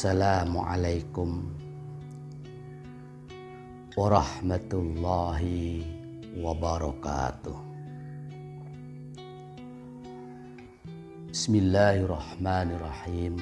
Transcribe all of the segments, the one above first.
Assalamualaikum warahmatullahi wabarakatuh. Bismillahirrahmanirrahim.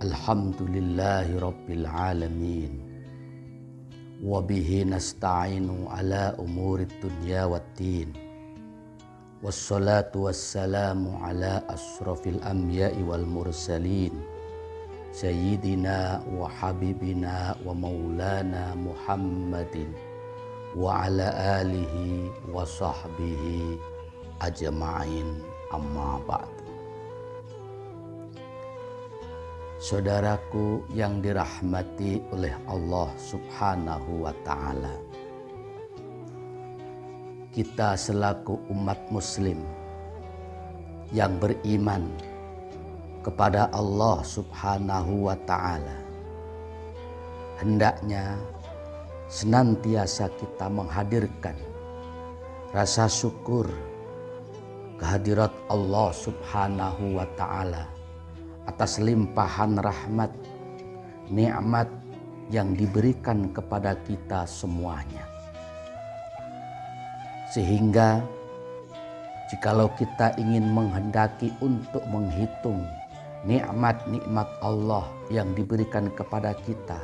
Alhamdulillahi rabbil alamin. Wabihi nasta'inu ala umurid dunya waddin. Wassalatu wassalamu ala asrafil anbiya'i wal mursalin. Sayyidina wa habibina wa maulana Muhammadin wa ala alihi wa sahbihi ajma'in, amma ba'du. Saudaraku yang dirahmati oleh Allah Subhanahu wa ta'ala, kita selaku umat muslim yang beriman kepada Allah Subhanahu wa ta'ala, hendaknya senantiasa kita menghadirkan rasa syukur kehadirat Allah Subhanahu wa ta'ala atas limpahan rahmat, nikmat yang diberikan kepada kita semuanya. Sehingga jikalau kita ingin menghendaki untuk menghitung nikmat-nikmat Allah yang diberikan kepada kita,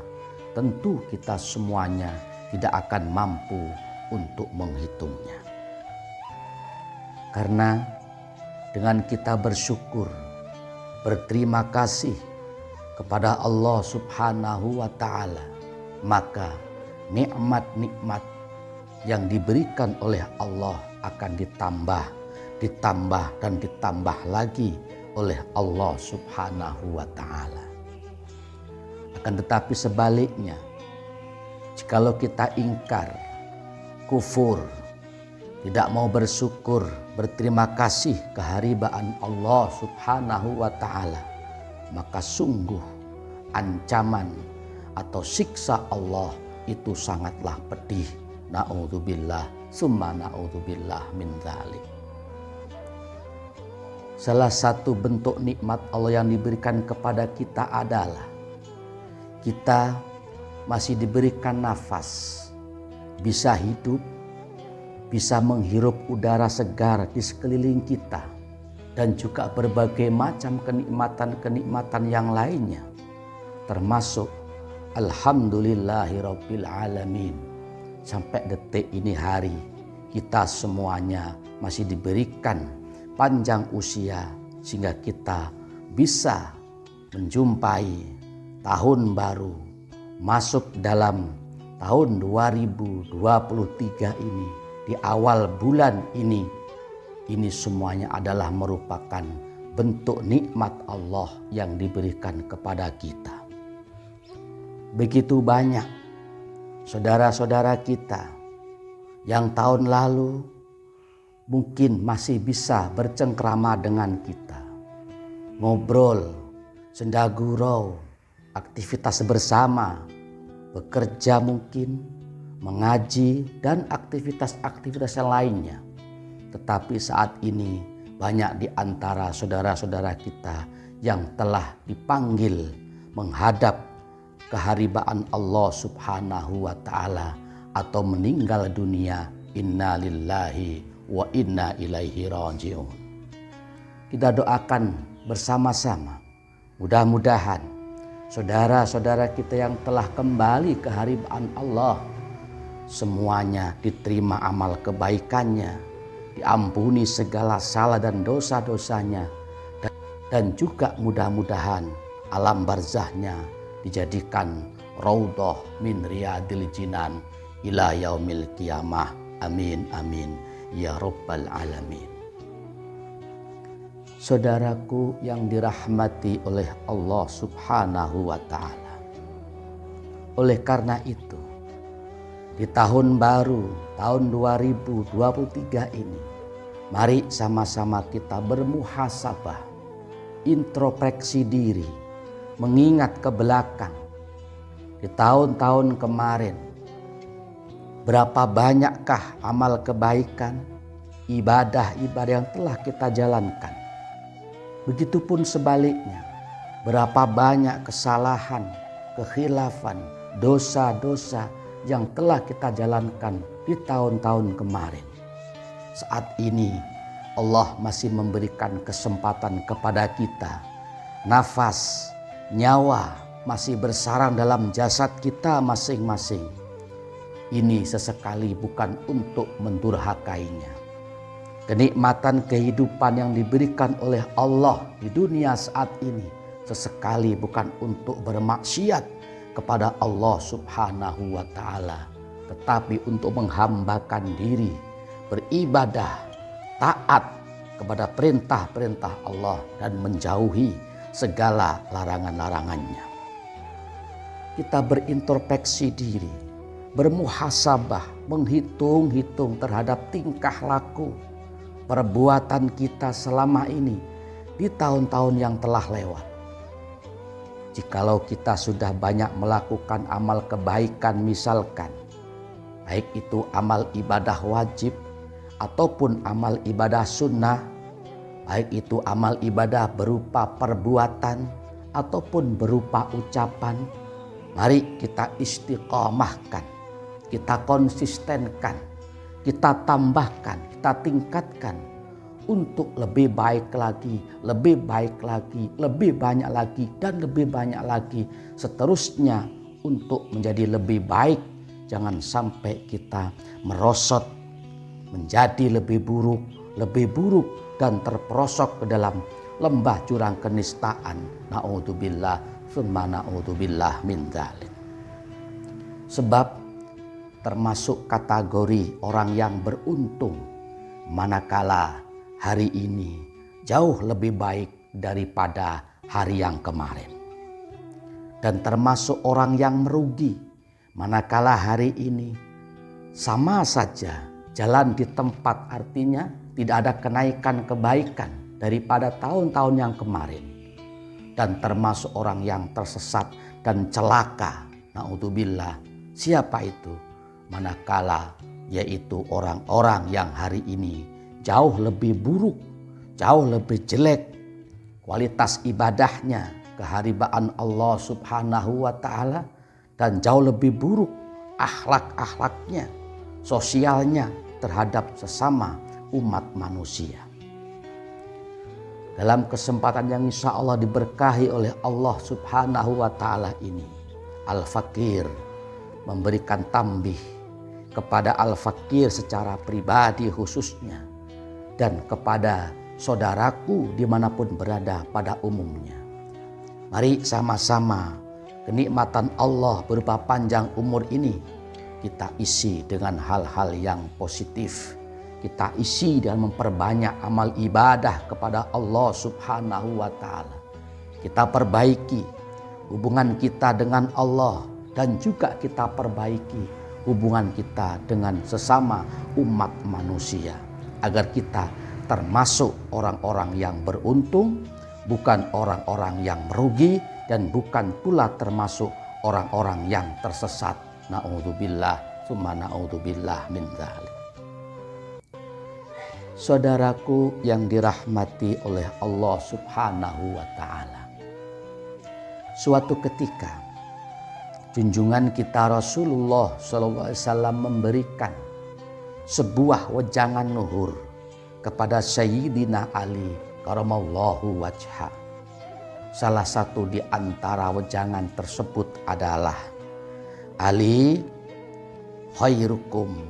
tentu kita semuanya tidak akan mampu untuk menghitungnya. Karena dengan kita bersyukur, berterima kasih kepada Allah Subhanahu wa ta'ala, maka nikmat-nikmat yang diberikan oleh Allah akan ditambah dan ditambah lagi oleh Allah Subhanahu wa ta'ala. Akan tetapi sebaliknya, jikalau kita ingkar, kufur, tidak mau bersyukur, berterima kasih kehadiran Allah Subhanahu wa ta'ala, maka sungguh ancaman atau siksa Allah itu sangatlah pedih. Na'udzubillah summa na'udzubillah min dzalik. Salah satu bentuk nikmat Allah yang diberikan kepada kita adalah kita masih diberikan nafas, bisa hidup, bisa menghirup udara segar di sekeliling kita, dan juga berbagai macam kenikmatan-kenikmatan yang lainnya, termasuk alhamdulillahirabbil alamin. Sampai detik ini hari, kita semuanya masih diberikan panjang usia sehingga kita bisa menjumpai tahun baru, masuk dalam tahun 2023 ini. Di awal bulan ini semuanya adalah merupakan bentuk nikmat Allah yang diberikan kepada kita. Begitu banyak saudara-saudara kita yang tahun lalu mungkin masih bisa bercengkrama dengan kita, ngobrol, senda gurau, aktivitas bersama, bekerja mungkin, mengaji, dan aktivitas-aktivitas yang lainnya. Tetapi saat ini banyak di antara saudara-saudara kita yang telah dipanggil menghadap kehadiran Allah Subhanahu wa ta'ala atau meninggal dunia. Inna lillahi wa inna ilaihi raji'un. Kita doakan bersama-sama, mudah-mudahan saudara-saudara kita yang telah kembali ke hadirat Allah semuanya diterima amal kebaikannya, diampuni segala salah dan dosa-dosanya, dan juga mudah-mudahan alam barzahnya dijadikan raudhah min riyadil jinan ila yaumil qiyamah. Amin amin ya rabbal alamin. Saudaraku yang dirahmati oleh Allah Subhanahu wa ta'ala, oleh karena itu di tahun baru tahun 2023 ini, mari sama-sama kita bermuhasabah, introspeksi diri, mengingat ke belakang di tahun-tahun kemarin, berapa banyakkah amal kebaikan, ibadah-ibadah yang telah kita jalankan. Begitupun sebaliknya, Berapa banyak kesalahan, kekhilafan, dosa-dosa yang telah kita jalankan di tahun-tahun kemarin. Saat ini Allah masih memberikan kesempatan kepada kita. Nafas, nyawa masih bersarang dalam jasad kita masing-masing. Ini sesekali bukan untuk mendurhakainya. Kenikmatan kehidupan yang diberikan oleh Allah di dunia saat ini sesekali bukan untuk bermaksiat kepada Allah Subhanahu wa Ta'ala, tetapi untuk menghambakan diri, beribadah, taat kepada perintah-perintah Allah dan menjauhi segala larangan-larangannya. Kita berintrospeksi diri, bermuhasabah, menghitung-hitung terhadap tingkah laku, perbuatan kita selama ini di tahun-tahun yang telah lewat. Jikalau kita sudah banyak melakukan amal kebaikan, misalkan baik itu amal ibadah wajib ataupun amal ibadah sunnah, baik itu amal ibadah berupa perbuatan ataupun berupa ucapan, mari kita istiqomahkan, kita konsistenkan, kita tambahkan, kita tingkatkan untuk lebih baik lagi, lebih baik lagi, lebih banyak lagi, dan lebih banyak lagi. Seterusnya untuk menjadi lebih baik. Jangan sampai kita merosot menjadi lebih buruk dan terperosok ke dalam lembah jurang kenistaan. Na'udzubillah, tsumma na'udzubillah min dzalik. Sebab termasuk kategori orang yang beruntung manakala hari ini jauh lebih baik daripada hari yang kemarin. Dan termasuk orang yang merugi manakala hari ini sama saja jalan di tempat, artinya tidak ada kenaikan kebaikan daripada tahun-tahun yang kemarin. Dan termasuk orang yang tersesat dan celaka. Na'udzubillah. Siapa itu? Manakala yaitu orang-orang yang hari ini jauh lebih buruk, jauh lebih jelek kualitas ibadahnya, keharibaan Allah Subhanahu wa Ta'ala, dan jauh lebih buruk akhlak-akhlaknya, sosialnya terhadap sesama umat manusia. Dalam kesempatan yang insya Allah diberkahi oleh Allah Subhanahu wa Ta'ala ini, Al-Fakir memberikan tambih kepada Al-Fakir secara pribadi khususnya, dan kepada saudaraku dimanapun berada pada umumnya. Mari sama-sama kenikmatan Allah berupa panjang umur ini kita isi dengan hal-hal yang positif. Kita isi dengan memperbanyak amal ibadah kepada Allah Subhanahu wa Ta'ala. Kita perbaiki hubungan kita dengan Allah dan juga kita perbaiki hubungan kita dengan sesama umat manusia. Agar kita termasuk orang-orang yang beruntung, bukan orang-orang yang merugi, dan bukan pula termasuk orang-orang yang tersesat. Na'udzubillah, tsumma na'udzubillah min dzalik. Saudaraku yang dirahmati oleh Allah Subhanahu wa Ta'ala. Suatu ketika junjungan kita Rasulullah SAW memberikan sebuah wejangan nuhur kepada Sayyidina Ali karamallahu wajha. Salah satu di antara wejangan tersebut adalah, Ali khairukum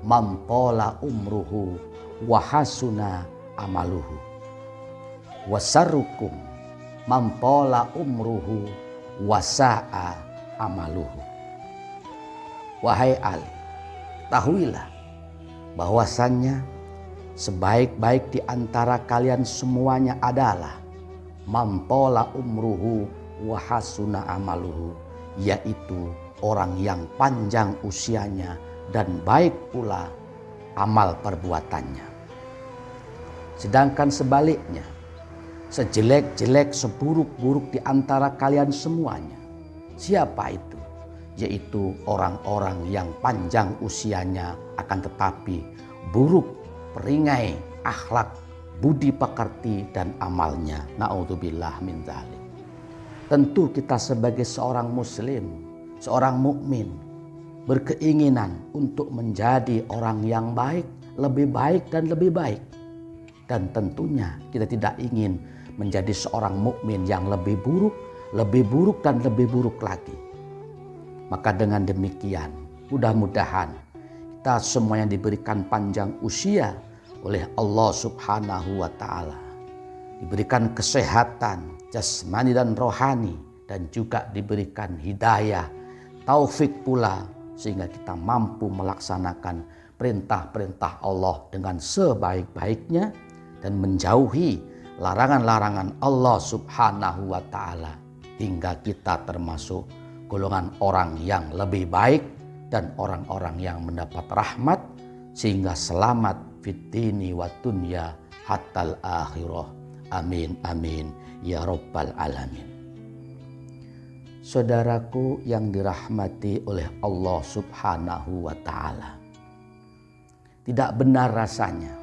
man tala umruhu wa hasuna amaluhu, wa sarrukum man tala umruhu wa sa'a amaluhu. Wahai Ali, tahuilah bahwasannya sebaik-baik di antara kalian semuanya adalah mampola umruhu wa hasuna amaluhu, yaitu orang yang panjang usianya dan baik pula amal perbuatannya. Sedangkan sebaliknya, sejelek-jelek, seburuk-buruk di antara kalian semuanya, siapa itu? Yaitu orang-orang yang panjang usianya akan tetapi buruk peringai akhlak, budi pekerti dan amalnya. Na'udzubillah min dzalik. Tentu kita sebagai seorang muslim, seorang mukmin berkeinginan untuk menjadi orang yang baik, lebih baik dan lebih baik. Dan tentunya kita tidak ingin menjadi seorang mukmin yang lebih buruk dan lebih buruk lagi. Maka dengan demikian, mudah-mudahan kita semuanya diberikan panjang usia oleh Allah Subhanahu wa Ta'ala, diberikan kesehatan jasmani dan rohani, dan juga diberikan hidayah, taufik pula, sehingga kita mampu melaksanakan perintah-perintah Allah dengan sebaik-baiknya dan menjauhi larangan-larangan Allah Subhanahu wa Ta'ala, hingga kita termasuk golongan orang yang lebih baik dan orang-orang yang mendapat rahmat, sehingga selamat fid dini wa dunya hatal akhirah. Amin amin ya rabbal alamin. Saudaraku yang dirahmati oleh Allah Subhanahu wa Ta'ala, tidak benar rasanya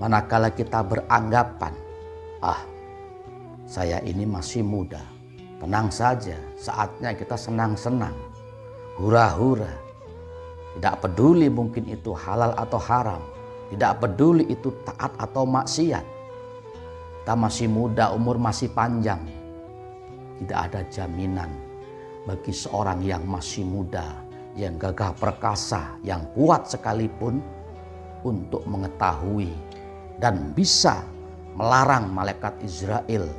manakala kita beranggapan, saya ini masih muda, tenang saja, saatnya kita senang-senang, hura-hura. Tidak peduli mungkin itu halal atau haram, tidak peduli itu taat atau maksiat. Kita masih muda, umur masih panjang. Tidak ada jaminan bagi seorang yang masih muda, yang gagah perkasa, yang kuat sekalipun, untuk mengetahui dan bisa melarang malaikat Israel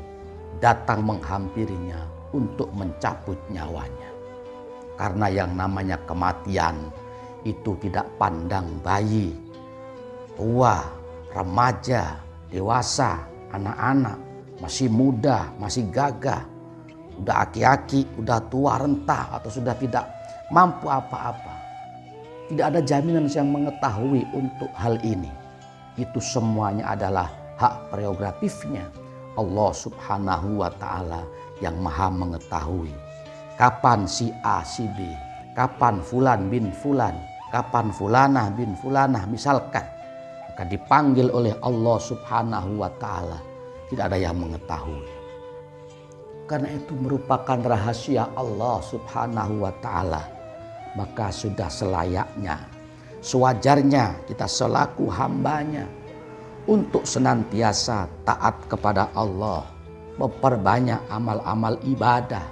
datang menghampirinya untuk mencabut nyawanya. Karena yang namanya kematian itu tidak pandang bayi, tua, remaja, dewasa, anak-anak, masih muda, masih gagah, udah aki-aki, udah tua renta, atau sudah tidak mampu apa-apa. Tidak ada jaminan yang mengetahui untuk hal ini. Itu semuanya adalah hak prerogatifnya Allah Subhanahu wa Ta'ala yang maha mengetahui. Kapan si A, si B, kapan fulan bin fulan, kapan fulanah bin fulanah misalkan, maka dipanggil oleh Allah Subhanahu wa Ta'ala, tidak ada yang mengetahui. Karena itu merupakan rahasia Allah Subhanahu wa Ta'ala, maka sudah selayaknya, sewajarnya kita selaku hambanya untuk senantiasa taat kepada Allah, memperbanyak amal-amal ibadah.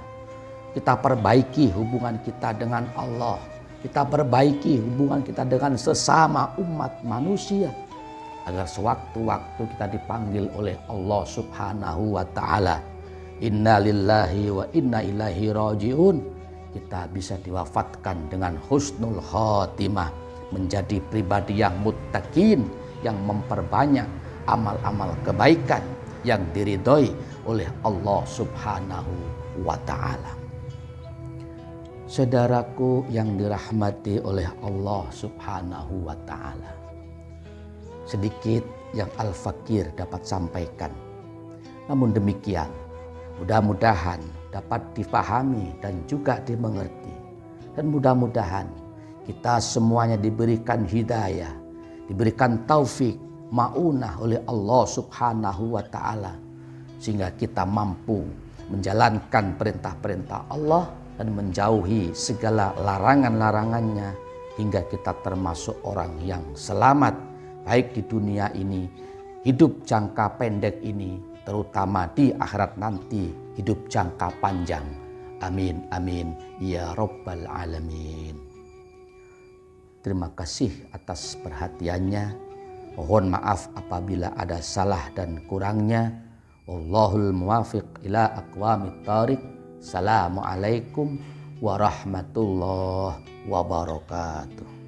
Kita perbaiki hubungan kita dengan Allah, kita perbaiki hubungan kita dengan sesama umat manusia, agar sewaktu-waktu kita dipanggil oleh Allah Subhanahu wa Ta'ala, inna lillahi wa inna ilaihi raji'un, kita bisa diwafatkan dengan husnul khotimah, menjadi pribadi yang muttaqin, yang memperbanyak amal-amal kebaikan yang diridhoi oleh Allah Subhanahu wa Ta'ala. Saudaraku yang dirahmati oleh Allah Subhanahu wa Ta'ala, sedikit yang Al-Fakir dapat sampaikan. Namun demikian, mudah-mudahan dapat dipahami dan juga dimengerti. Dan mudah-mudahan kita semuanya diberikan hidayah, diberikan taufik, ma'unah oleh Allah Subhanahu wa Ta'ala, sehingga kita mampu menjalankan perintah-perintah Allah dan menjauhi segala larangan-larangannya, hingga kita termasuk orang yang selamat, baik di dunia ini, hidup jangka pendek ini, terutama di akhirat nanti, hidup jangka panjang. Amin amin ya rabbal alamin. Terima kasih atas perhatiannya. Mohon maaf apabila ada salah dan kurangnya. Wallahul muwafiq ila aqwamit thariq. Assalamualaikum warahmatullahi wabarakatuh.